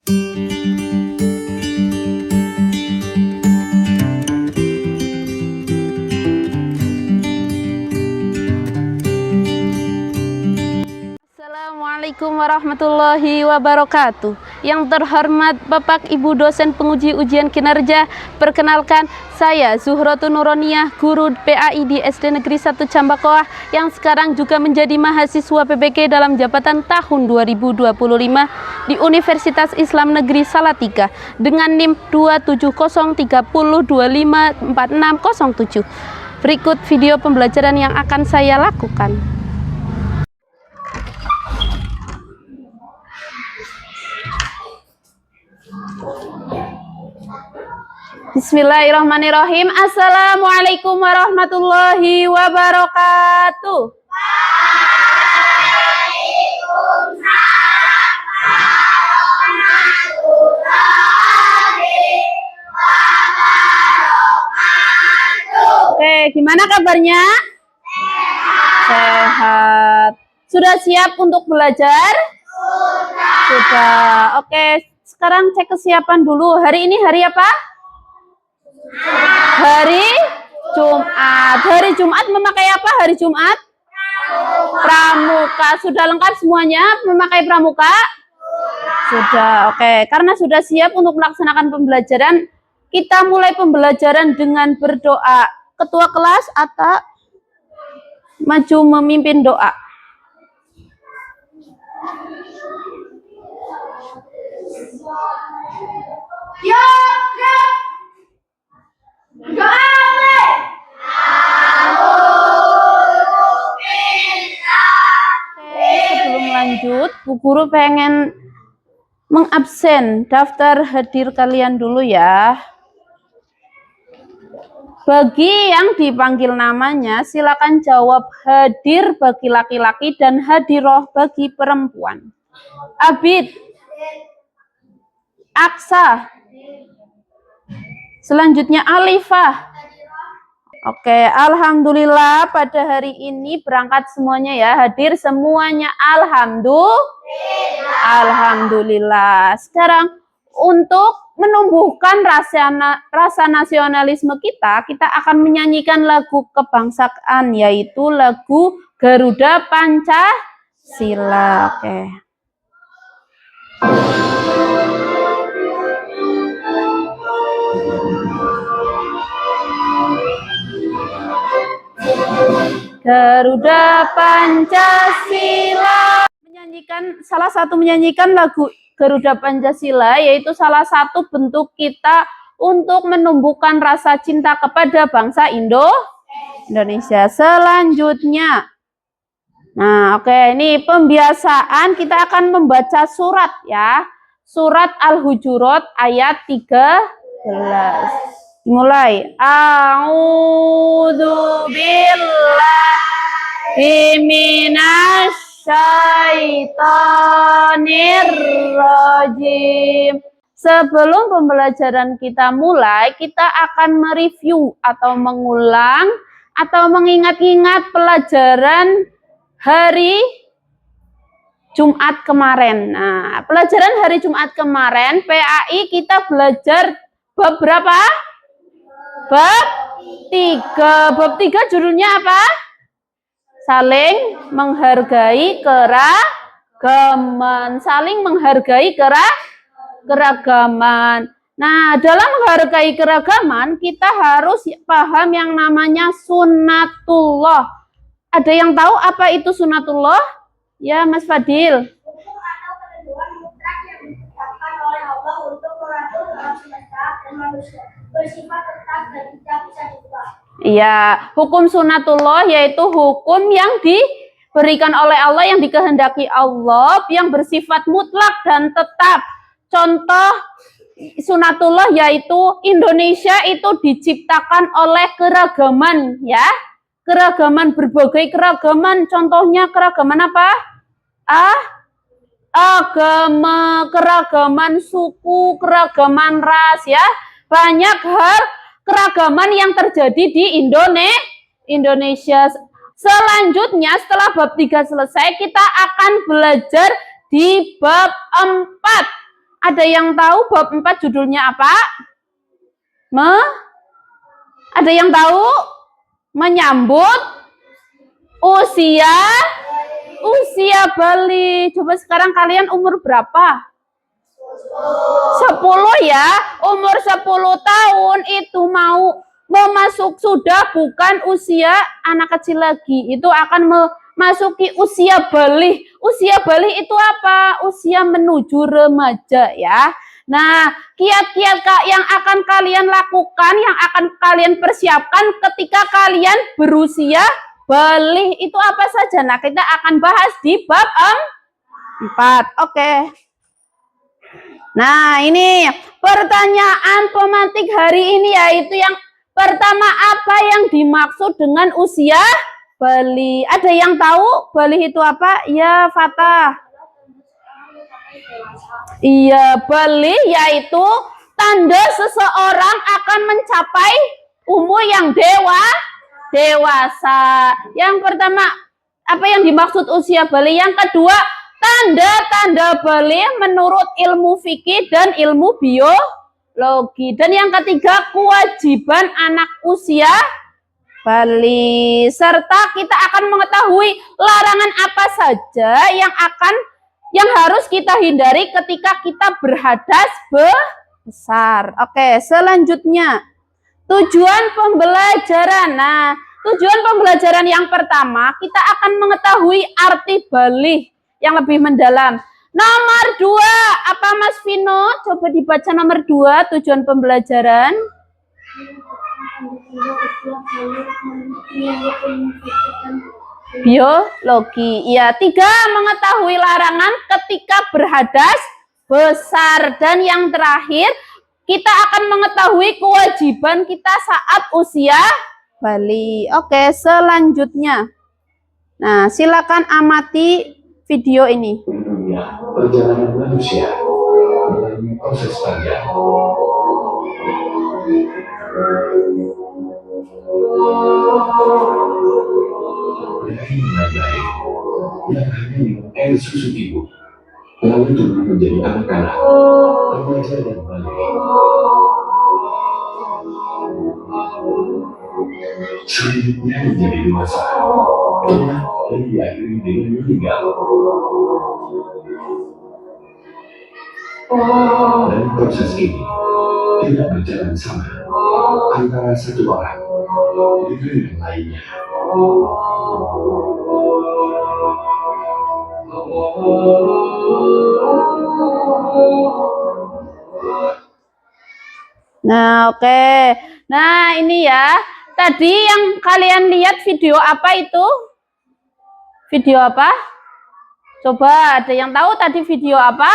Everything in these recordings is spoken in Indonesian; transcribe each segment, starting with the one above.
Assalamualaikum warahmatullahi wabarakatuh. Yang terhormat Bapak Ibu dosen penguji ujian kinerja, perkenalkan saya Zuhratun Nuroniyah, guru PAI di SD Negeri 1 Cambakoah yang sekarang juga menjadi mahasiswa PBK dalam jabatan tahun 2025 di Universitas Islam Negeri Salatiga dengan NIM 27030254607. Berikut video pembelajaran yang akan saya lakukan. Bismillahirrahmanirrahim. Assalamualaikum warahmatullahi wabarakatuh. Waalaikumsalam warahmatullahi wabarakatuh. Oke, gimana kabarnya? Sehat. Sudah siap untuk belajar? Sudah. Oke, sekarang cek kesiapan dulu. Hari ini hari apa? Hari Jumat. Hari Jumat memakai apa hari Jumat? Pramuka. Sudah lengkap semuanya memakai pramuka? Sudah. Oke, karena sudah siap untuk melaksanakan pembelajaran, kita mulai pembelajaran dengan berdoa. Ketua kelas Atta maju memimpin doa. Sebelum lanjut, Bu Guru pengen mengabsen daftar hadir kalian dulu ya. Bagi yang dipanggil namanya, silakan jawab hadir bagi laki-laki dan hadiroh bagi perempuan. Abid, Aksa, selanjutnya Alifah. Oke, alhamdulillah pada hari ini berangkat semuanya ya, hadir semuanya. Alhamdulillah. Sekarang untuk menumbuhkan rasa nasionalisme kita akan menyanyikan lagu kebangsaan, yaitu lagu Garuda Pancasila. Oke. Garuda Pancasila menyanyikan lagu Garuda Pancasila, yaitu salah satu bentuk kita untuk menumbuhkan rasa cinta kepada bangsa Indonesia. Selanjutnya, nah oke, ini pembiasaan, kita akan membaca surat ya. Surat Al-Hujurat ayat 13. Mulai. A'udzu billahi minasyaitonir rajim. Sebelum pembelajaran kita mulai, kita akan mereview atau mengulang atau mengingat-ingat pelajaran hari Jumat kemarin. Nah, pelajaran hari Jumat kemarin, PAI kita belajar bab berapa? Bab 3. Bab 3 judulnya apa? Saling menghargai keragaman. Saling menghargai keragaman. Nah, dalam menghargai keragaman, kita harus paham yang namanya sunatullah. Ada yang tahu apa itu sunatullah? Ya, Mas Fadil. Bersifat tetap dan tidak bisa diubah. Iya, hukum sunatullah yaitu hukum yang diberikan oleh Allah, yang dikehendaki Allah, yang bersifat mutlak dan tetap. Contoh sunatullah yaitu Indonesia itu diciptakan oleh keragaman ya. Keragaman, berbagai keragaman. Contohnya keragaman apa? Agama, keragaman suku, keragaman ras ya. Banyak hal keragaman yang terjadi di Indonesia. Selanjutnya setelah bab 3 selesai, kita akan belajar di bab 4. Ada yang tahu bab 4 judulnya apa? Ada yang tahu? Menyambut usia bali. Coba sekarang kalian umur berapa? 10 ya. Umur 10 tahun itu mau masuk sudah bukan usia anak kecil lagi. Itu akan memasuki usia bali. Usia bali itu apa? Usia menuju remaja ya. Nah, kiat-kiat yang akan kalian lakukan, yang akan kalian persiapkan ketika kalian berusia bali itu apa saja? Nah, kita akan bahas di bab 4. Oke. Nah, ini pertanyaan pemantik hari ini yaitu yang pertama, apa yang dimaksud dengan usia bali? Ada yang tahu bali itu apa? Ya, Fatah. Iya, bali yaitu tanda seseorang akan mencapai umur yang dewasa. Yang pertama, apa yang dimaksud usia bali? Yang kedua, tanda-tanda bali menurut ilmu fikih dan ilmu biologi. Dan yang ketiga, kewajiban anak usia bali. Serta kita akan mengetahui larangan apa saja yang harus kita hindari ketika kita berhadas besar. Oke, selanjutnya tujuan pembelajaran. Nah, tujuan pembelajaran yang pertama, kita akan mengetahui arti bali yang lebih mendalam. Nomor 2, apa Mas Vino? Coba dibaca nomor 2, tujuan pembelajaran. Biologi. Ya, 3, mengetahui larangan ketika berhadas besar. Dan yang terakhir, kita akan mengetahui kewajiban kita saat usia bali. Oke, selanjutnya. Nah, silakan amati video ini. Perjalanan manusia melalui proses panjang. Dari mulai yang hanya minum air susu ibu, lalu tumbuh menjadi anak-anak, remaja dan balik. Selanjutnya menjadi dewasa, dan diakhiri dengan meninggal. Dan proses ini tidak berjalan sama antara satu orang dengan yang lainnya. Nah, oke. Nah, ini ya. Tadi yang kalian lihat video apa itu? Video apa? Coba ada yang tahu tadi video apa?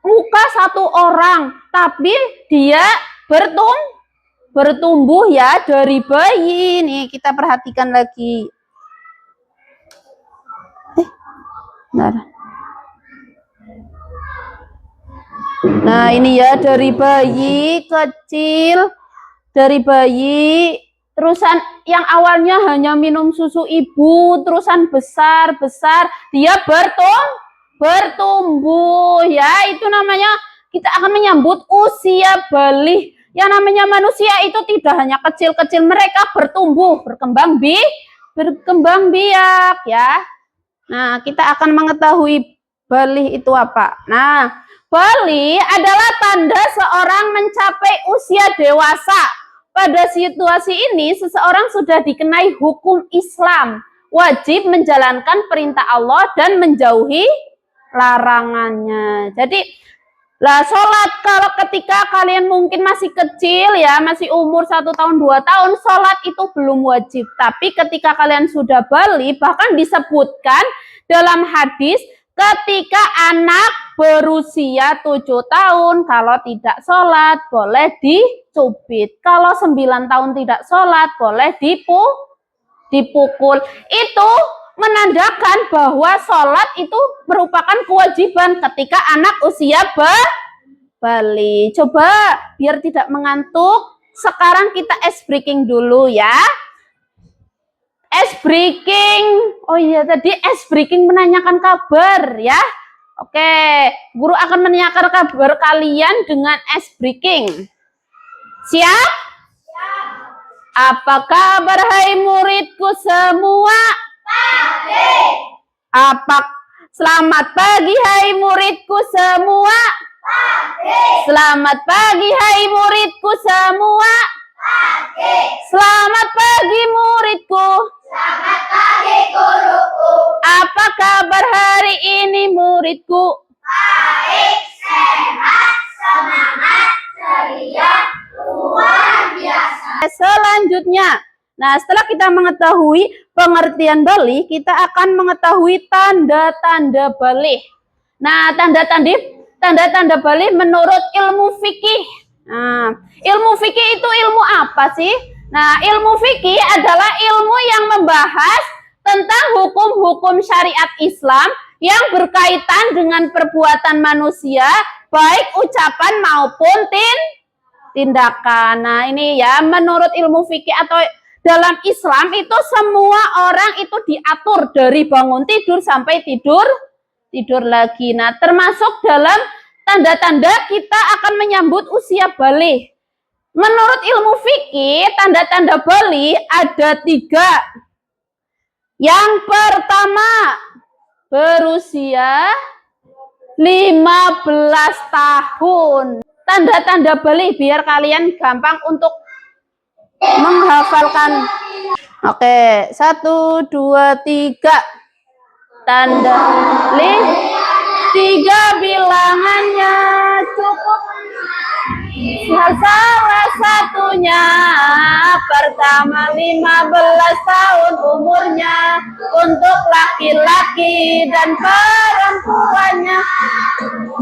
Muka satu orang, tapi dia bertumbuh ya dari bayi. Nih, kita perhatikan lagi. Bentar. Nah, ini ya dari bayi kecil, dari bayi terusan yang awalnya hanya minum susu ibu, terusan besar dia bertumbuh ya. Itu namanya kita akan menyambut usia bali. Yang namanya manusia itu tidak hanya kecil-kecil, mereka bertumbuh, berkembang biak ya. Nah, kita akan mengetahui bali itu apa. Nah, bali adalah tanda seorang mencapai usia dewasa. Pada situasi ini, seseorang sudah dikenai hukum Islam, wajib menjalankan perintah Allah dan menjauhi larangannya. Jadi, sholat kalau ketika kalian mungkin masih kecil ya, masih umur 1 tahun 2 tahun, sholat itu belum wajib. Tapi ketika kalian sudah bali, bahkan disebutkan dalam hadis, ketika anak berusia 7 tahun, kalau tidak sholat, boleh dicubit. Kalau 9 tahun tidak sholat, boleh dipukul. Itu menandakan bahwa sholat itu merupakan kewajiban ketika anak usia bali. Coba biar tidak mengantuk, sekarang kita ice breaking dulu ya. Ice breaking. Oh iya, tadi ice breaking menanyakan kabar ya. Oke, guru akan menyiarkan kabar kalian dengan ice breaking. Siap? Apa kabar hai muridku semua? Selamat pagi hai muridku semua. Selamat pagi hai muridku semua. Selamat pagi muridku. Selamat pagi guruku. Apa kabar hari ini muridku? Baik, sehat, semangat, ceria, luar biasa. Selanjutnya, nah setelah kita mengetahui pengertian balik, kita akan mengetahui tanda-tanda balik. Nah, tanda-tanda balik menurut ilmu fikih. Nah, ilmu fikih itu ilmu apa sih? Nah, ilmu fikih adalah ilmu yang membahas tentang hukum-hukum syariat Islam yang berkaitan dengan perbuatan manusia, baik ucapan maupun tindakan. Nah, ini ya menurut ilmu fikih atau dalam Islam itu semua orang itu diatur dari bangun tidur sampai tidur lagi. Nah, termasuk dalam tanda-tanda kita akan menyambut usia balik. Menurut ilmu fikih, tanda-tanda balik ada 3. Yang pertama, berusia 15 tahun. Tanda-tanda balik biar kalian gampang untuk menghafalkan. Oke, 1, 2, 3. Tanda 3 bilangannya cukup. Salah satunya pertama 15 tahun umurnya untuk laki-laki dan perempuannya.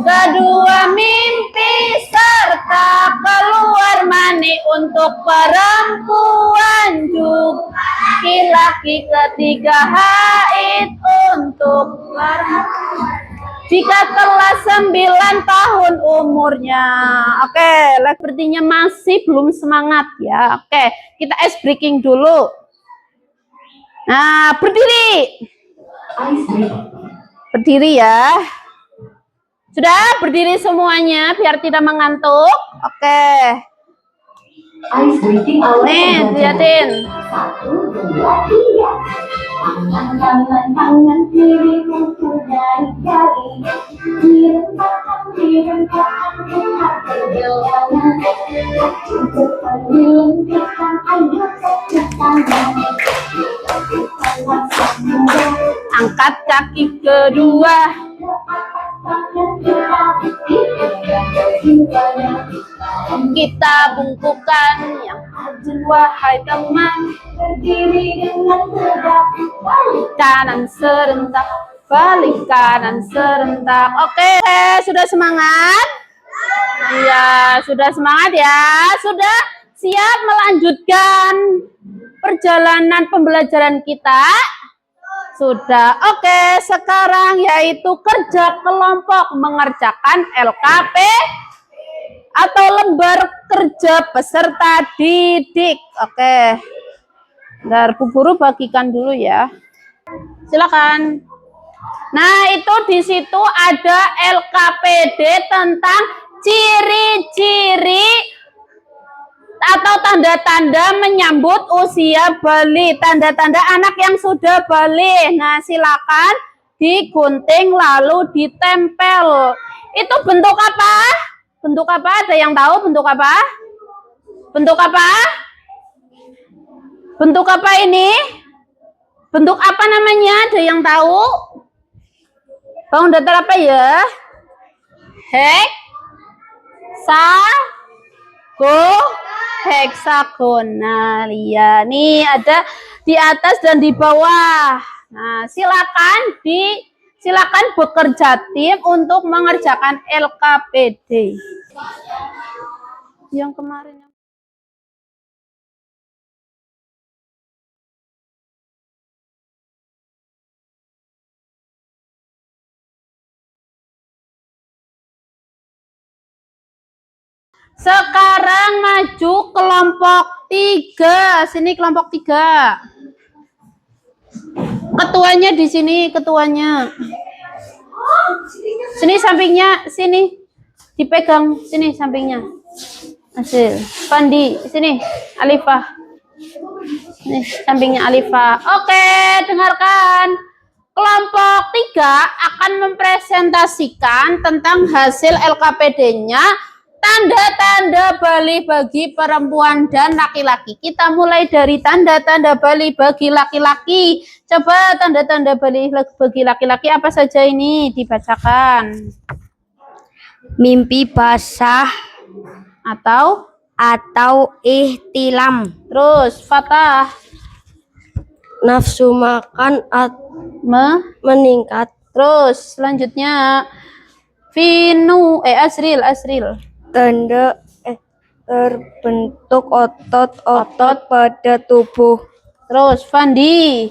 Kedua, mimpi serta keluar mani untuk perempuan juga laki-laki. Ketiga, haid untuk perempuan jika telah 9 tahun umurnya. Oke, sepertinya masih belum semangat ya. Oke, kita ice breaking dulu. Nah, berdiri. Berdiri ya. Sudah berdiri semuanya biar tidak mengantuk. Oke. Nih, liatin. 1, 2, 3. Tangan dirimu sudah jari. Direntangkan tetap berjalan. Cepat dilengkapkan ayo Angkat kaki kedua. Kita bungkukan yang ajin wahai teman. berdiri dengan tegak. Balik kanan serentak. Balik kanan serentak. Oke, sudah semangat? Iya, sudah semangat ya. Sudah siap melanjutkan perjalanan pembelajaran kita? Sudah. Oke, sekarang yaitu kerja kelompok mengerjakan LKP atau lembar kerja peserta didik. Oke. Bentar, Bu Guru bagikan dulu ya. Silakan. Nah, itu di situ ada LKPD tentang ciri-ciri atau tanda-tanda menyambut usia balik, tanda-tanda anak yang sudah balik. Nah, silakan digunting lalu ditempel. Itu bentuk apa? Bentuk apa? Ada yang tahu bentuk apa? Bentuk apa? Bentuk apa ini? Bentuk apa namanya? Ada yang tahu? Bangun datar apa ya? Heksagonal ya. Nih ada di atas dan di bawah. Nah, silakan bekerja tim untuk mengerjakan LKPD. Yang kemarin sekarang maju kelompok 3. Sini kelompok 3. Ketuanya di sini, ketuanya. Sini sampingnya, sini. Dipegang, sini sampingnya. Hasil. Pandi, sini. Alifah. Nih, sampingnya Alifah. Oke, dengarkan. Kelompok 3 akan mempresentasikan tentang hasil LKPD-nya tanda-tanda bali bagi perempuan dan laki-laki. Kita mulai dari tanda-tanda bali bagi laki-laki. Coba tanda-tanda bali bagi laki-laki apa saja ini dibacakan. Mimpi basah Atau ihtilam, terus Fatah nafsu makan meningkat, terus selanjutnya Asril tanda terbentuk otot pada tubuh, terus Fandi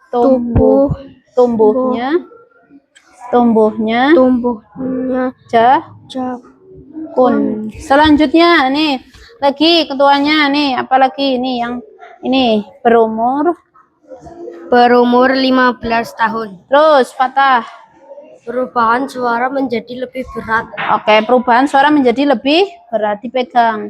tumbuhnya jakun. Selanjutnya nih lagi ketuanya nih, apalagi ini yang ini berumur 15 tahun. terus Fatah. Perubahan suara menjadi lebih berat. Oke, perubahan suara menjadi lebih berat, dipegang.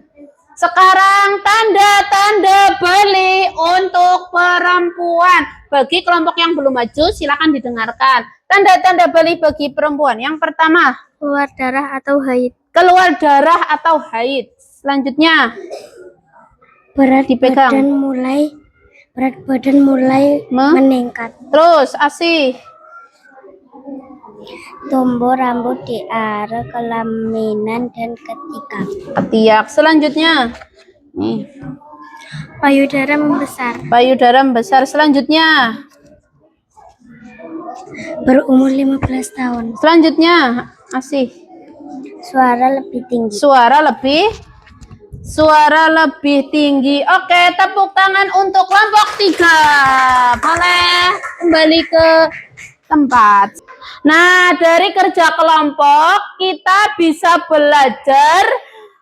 Sekarang tanda-tanda bali untuk perempuan. Bagi kelompok yang belum maju, silakan didengarkan. Tanda-tanda bali bagi perempuan. Yang pertama, Keluar darah atau haid. keluar darah atau haid. Selanjutnya, Berat dipegang. badan mulai meningkat. Terus, Asih. Tumbuh rambut di area kelaminan dan Ketiak. Selanjutnya, nih, payudara membesar. payudara membesar. Selanjutnya, Berumur 15 tahun. selanjutnya, Asih. Suara lebih tinggi. Suara lebih tinggi. Oke, tepuk tangan untuk kelompok 3. Boleh kembali ke tempat. Nah, dari kerja kelompok kita bisa belajar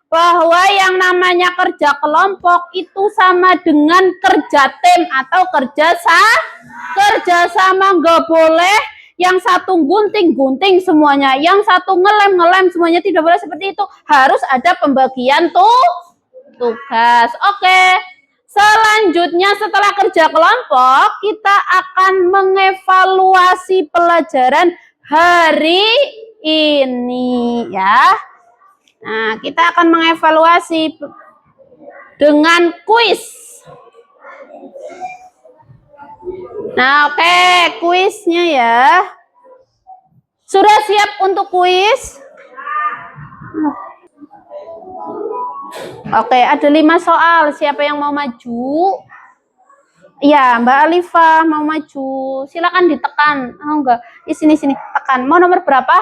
bahwa yang namanya kerja kelompok itu sama dengan kerja tim atau kerja sama. Nggak boleh yang satu gunting semuanya, yang satu ngelem semuanya, tidak boleh seperti itu. Harus ada pembagian tugas. Oke. Selanjutnya setelah kerja kelompok, kita akan mengevaluasi pelajaran hari ini ya. Nah, kita akan mengevaluasi dengan kuis. Nah, oke, kuisnya ya. Sudah siap untuk kuis? Oke, ada 5 soal. Siapa yang mau maju? Ya, Mbak Alifah mau maju. Silakan ditekan. Oh enggak, di sini tekan. Mau nomor berapa?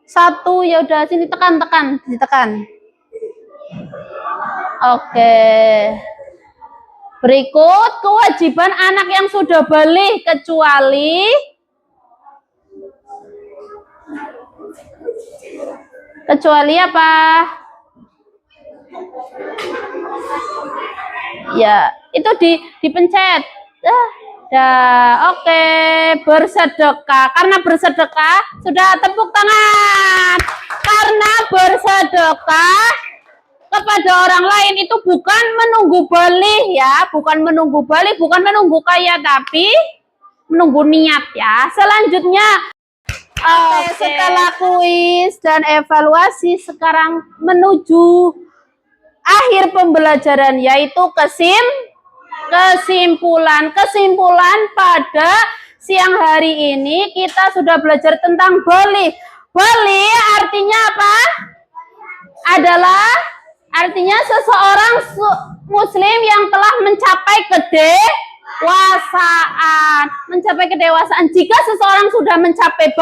1, ya udah sini tekan, ditekan. Oke. Berikut kewajiban anak yang sudah balik kecuali apa? Ya, itu dipencet. Oke, bersedekah. Karena bersedekah, sudah tepuk tangan. Karena bersedekah kepada orang lain itu bukan menunggu balik ya, bukan menunggu kaya, tapi menunggu niat ya. Selanjutnya, setelah kuis dan evaluasi, sekarang menuju akhir pembelajaran, yaitu kesimpulan pada siang hari ini kita sudah belajar tentang bali. Bali artinya apa? Artinya seseorang muslim yang telah mencapai kedewasaan. Jika seseorang sudah mencapai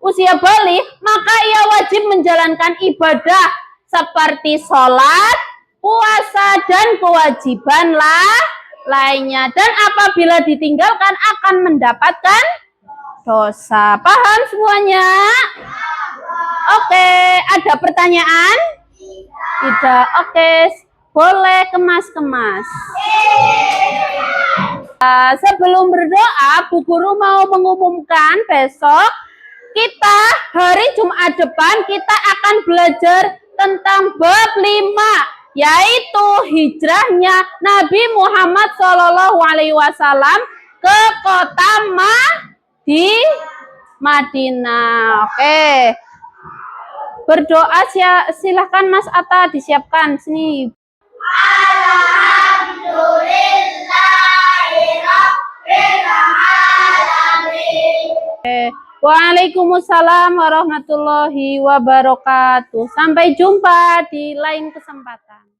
usia bali, maka ia wajib menjalankan ibadah seperti sholat, puasa, dan kewajiban lainnya. Dan apabila ditinggalkan akan mendapatkan dosa. Paham semuanya? Oke, ada pertanyaan? Tidak. Oke, boleh kemas. Sebelum berdoa, Bu Guru mau mengumumkan besok kita hari Jumat depan kita akan belajar tentang bab 5, yaitu hijrahnya Nabi Muhammad SAW ke kota Madinah. Oke. Berdoa silahkan Mas Atta disiapkan sini. Waalaikumsalam warahmatullahi wabarakatuh. Sampai jumpa di lain kesempatan.